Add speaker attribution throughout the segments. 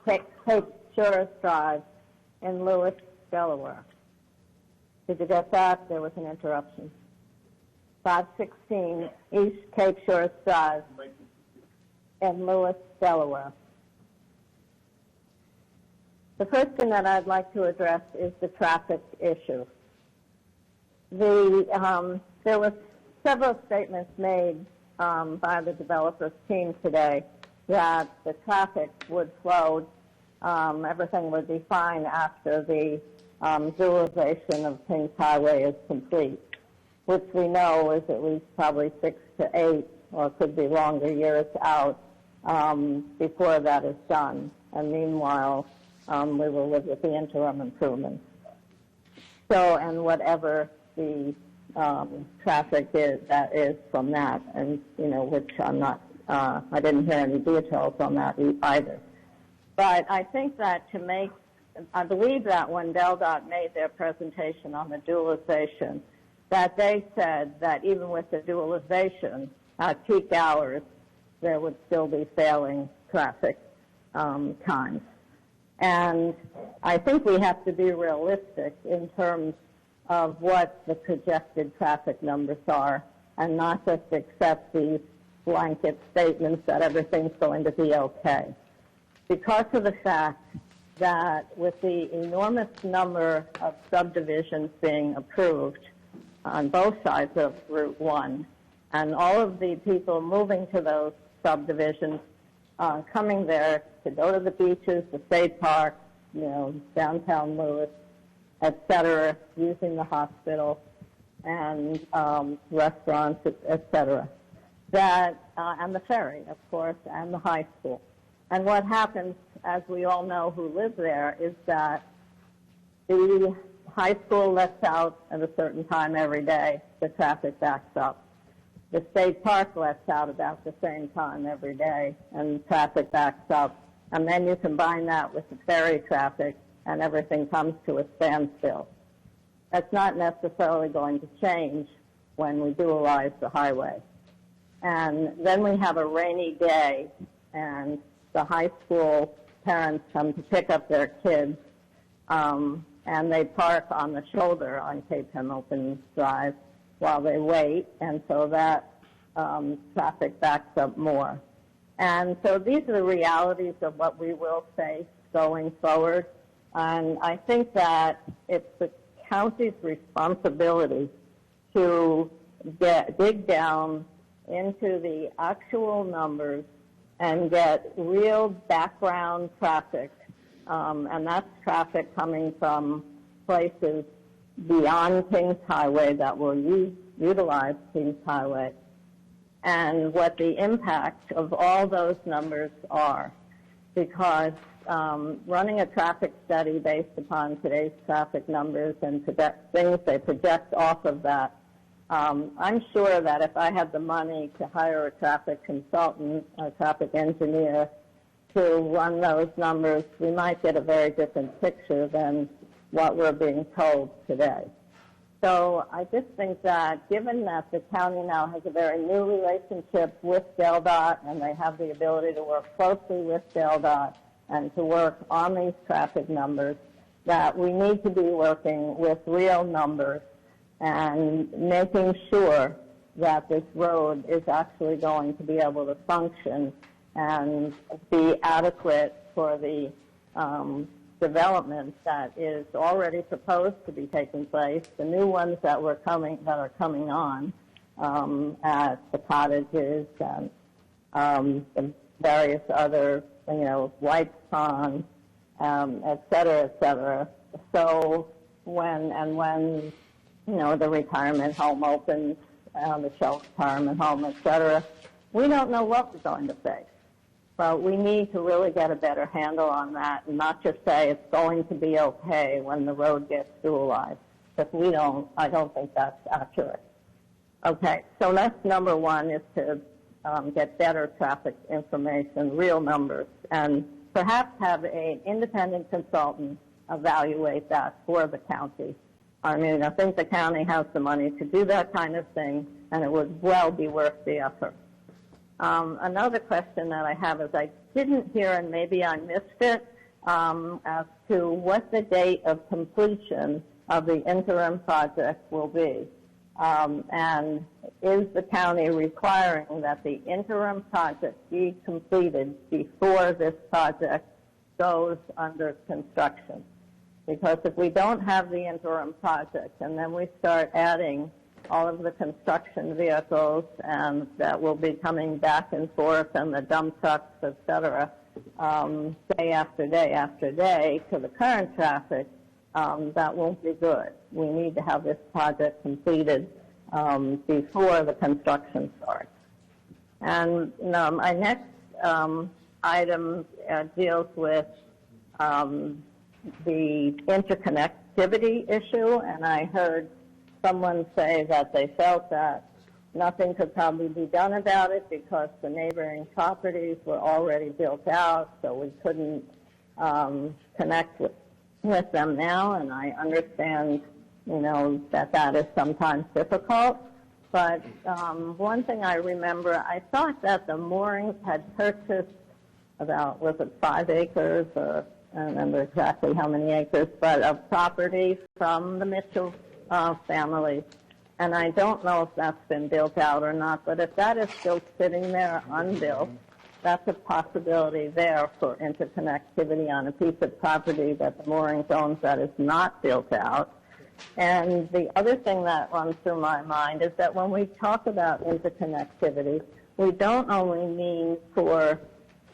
Speaker 1: Cape Shores Drive in Lewis, Delaware. Did you get that? There was an interruption. 516 East Cape Shores Drive in Lewis, Delaware. The first thing that I'd like to address is the traffic issue. There were several statements made by the developers team today that the traffic would flow, everything would be fine after the dualization of Kings Highway is complete, which we know is at least probably 6 to 8, or could be longer years out before that is done. And meanwhile, we will live with the interim improvements. So, and whatever the traffic is, that is from that, and, you know, which I'm not, I didn't hear any details on that either. But I think that I believe that when DelDOT made their presentation on the dualization, that they said that even with the dualization, at peak hours, there would still be failing traffic times. And I think we have to be realistic in terms of what the projected traffic numbers are, and not just accept these blanket statements that everything's going to be okay. Because of the fact that with the enormous number of subdivisions being approved on both sides of Route 1, and all of the people moving to those subdivisions, coming there to go to the beaches, the state park, you know, downtown Lewis, et cetera, using the hospital and restaurants, et cetera, and the ferry, of course, and the high school. And what happens, as we all know who live there, is that the high school lets out at a certain time every day, the traffic backs up. The state park lets out about the same time every day, and traffic backs up. And then you combine that with the ferry traffic, and everything comes to a standstill. That's not necessarily going to change when we dualize the highway. And then we have a rainy day, and the high school parents come to pick up their kids, and they park on the shoulder on Cape Henlopen Drive while they wait, and so that traffic backs up more. And so these are the realities of what we will face going forward. And I think that it's the county's responsibility to dig down into the actual numbers and get real background traffic, and that's traffic coming from places beyond Kings Highway that will utilize Kings Highway, and what the impact of all those numbers are. Because running a traffic study based upon today's traffic numbers and things they project off of that, I'm sure that if I had the money to hire a traffic consultant, a traffic engineer, to run those numbers, we might get a very different picture than what we're being told today. So I just think that given that the county now has a very new relationship with DelDOT, and they have the ability to work closely with DelDOT and to work on these traffic numbers, that we need to be working with real numbers and making sure that this road is actually going to be able to function and be adequate for the development that is already proposed to be taking place, the new ones that are coming on at the cottages and the various other, you know, White Pond, et cetera, So when you know, the retirement home opens, the Shell retirement home, et cetera, we don't know what we're going to face. But we need to really get a better handle on that and not just say it's going to be okay when the road gets dualized. Because I don't think that's accurate. Okay, so that's number one, is to get better traffic information, real numbers, and perhaps have an independent consultant evaluate that for the county. I mean, I think the county has the money to do that kind of thing, and it would well be worth the effort. Another question that I have is I didn't hear, and maybe I missed it, as to what the date of completion of the interim project will be. And is the county requiring that the interim project be completed before this project goes under construction? Because if we don't have the interim project and then we start adding all of the construction vehicles and that will be coming back and forth and the dump trucks, et cetera, day after day after day to the current traffic, that won't be good. We need to have this project completed before the construction starts. And my next item deals with the interconnectivity issue, and I heard someone say that they felt that nothing could probably be done about it because the neighboring properties were already built out, so we couldn't connect with them now, and I understand, that is sometimes difficult. But one thing I remember, I thought that the Moorings had purchased about, was it 5 acres, or I don't remember exactly how many acres, but of property from the Mitchell family. And I don't know if that's been built out or not, but if that is still sitting there unbuilt, that's a possibility there for interconnectivity on a piece of property that the Moorings owns that is not built out. And the other thing that runs through my mind is that when we talk about interconnectivity, we don't only mean for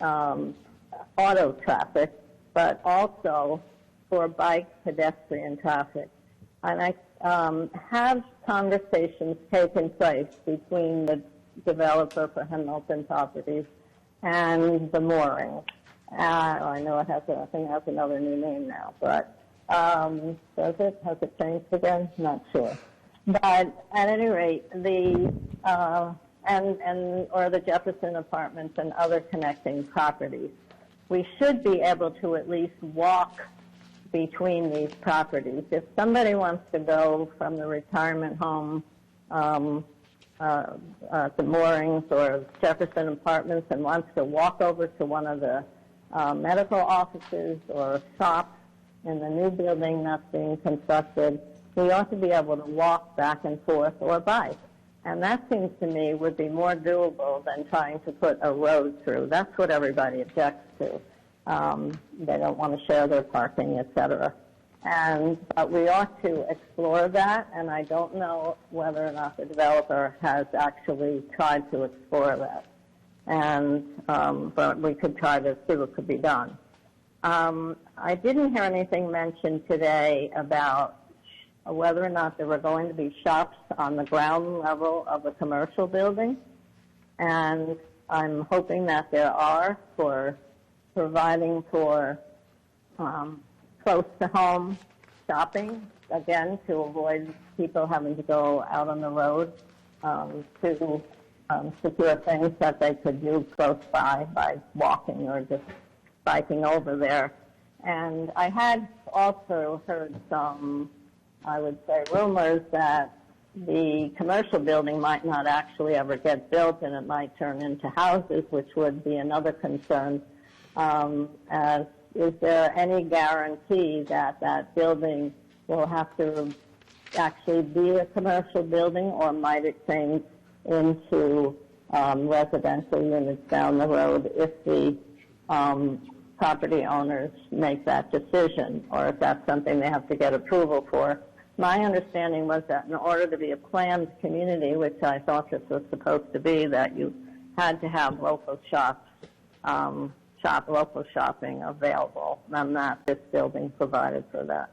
Speaker 1: auto traffic, but also for bike pedestrian traffic. And I have conversations taken place between the developer for Henlopen Properties and the Moorings. I know it has, I think it has another new name now, but does it? Has it changed again? Not sure. But at any rate, or the Jefferson Apartments and other connecting properties, we should be able to at least walk between these properties. If somebody wants to go from the retirement home to Moorings or Jefferson Apartments and wants to walk over to one of the medical offices or shops in the new building that's being constructed, we ought to be able to walk back and forth or bike. And that seems to me would be more doable than trying to put a road through. That's what everybody objects to. They don't want to share their parking, et cetera. But we ought to explore that, and I don't know whether or not the developer has actually tried to explore that. But we could try to see what could be done. I didn't hear anything mentioned today about whether or not there were going to be shops on the ground level of a commercial building, and I'm hoping that there are for providing for close to home shopping, again, to avoid people having to go out on the road to secure things that they could do close by walking or just biking over there. And I had also heard some, I would say, rumors that the commercial building might not actually ever get built and it might turn into houses, which would be another concern. Is there any guarantee that that building will have to actually be a commercial building, or might it change into residential units down the road if the property owners make that decision, or if that's something they have to get approval for? My understanding was that in order to be a planned community, which I thought this was supposed to be, that you had to have local shops, local shopping available, and that this building provided for that.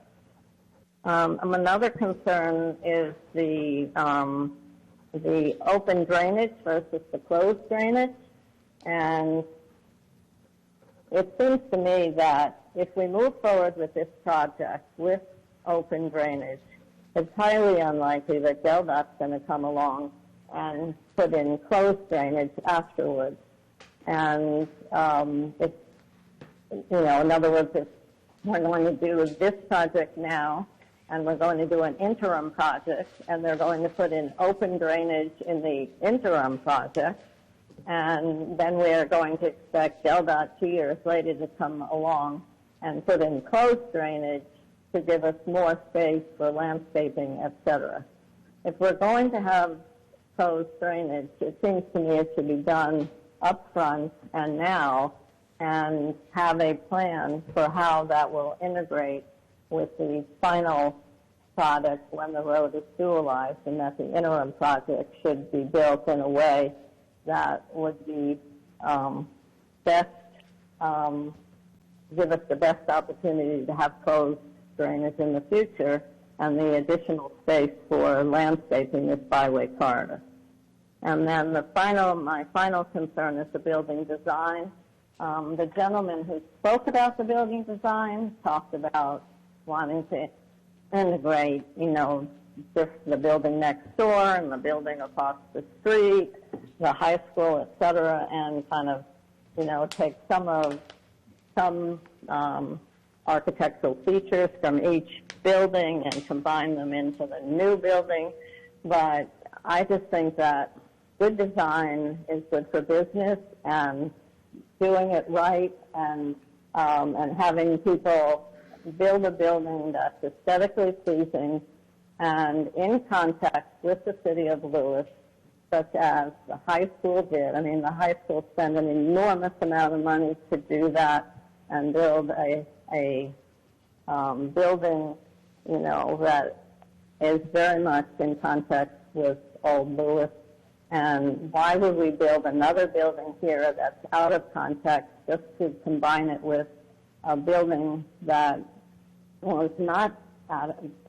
Speaker 1: Another concern is the open drainage versus the closed drainage, and it seems to me that if we move forward with this project with open drainage, it's highly unlikely that Gilder's going to come along and put in closed drainage afterwards. And in other words, if we're going to do this project now, and we're going to do an interim project, and they're going to put in open drainage in the interim project, And then we are going to expect Gilder 2 years later to come along and put in closed drainage to give us more space for landscaping, et cetera. If we're going to have closed drainage, it seems to me it should be done up front and now, and have a plan for how that will integrate with the final product when the road is dualized, and that the interim project should be built in a way that would be best, give us the best opportunity to have closed drainage in the future and the additional space for landscaping this byway corridor. And then my final concern is the building design. The gentleman who spoke about the building design talked about wanting to integrate, the building next door and the building across the street, the high school, et cetera, and kind of, take some architectural features from each building and combine them into the new building. But I just think that good design is good for business, and doing it right and having people build a building that's aesthetically pleasing and in contact with the city of Lewis, such as the high school did. I mean, the high school spent an enormous amount of money to do that and build a building, that is very much in context with Old Lewis. And why would we build another building here that's out of context just to combine it with a building that was not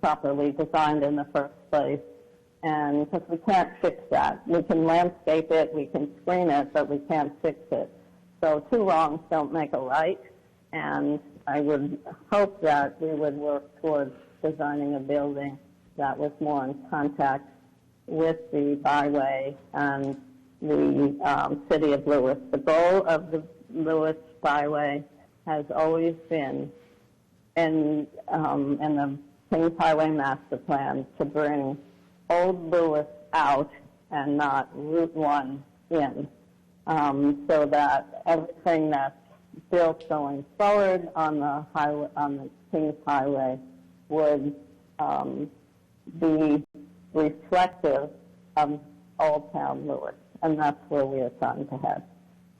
Speaker 1: properly designed in the first place? And because we can't fix that. We can landscape it, we can screen it, but we can't fix it. So two wrongs don't make a right. And I would hope that we would work towards designing a building that was more in contact with the byway and the city of Lewis. The goal of the Lewis byway has always been in the Kings Highway Master Plan to bring Old Lewis out and not Route 1 in, so that everything that's built going forward on the highway, on the Kings Highway, would be reflective of Old Town Lewis, and that's where we are trying to head.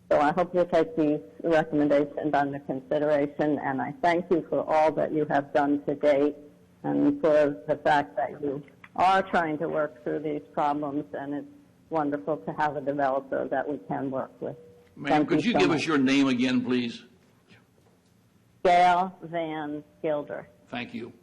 Speaker 1: So I hope you take these recommendations under consideration, and I thank you for all that you have done to date and for the fact that you are trying to work through these problems, and it's wonderful to have a developer that we can work with.
Speaker 2: Ma'am, could you give us your name again, please?
Speaker 1: Gail Van Gilder.
Speaker 2: Thank you.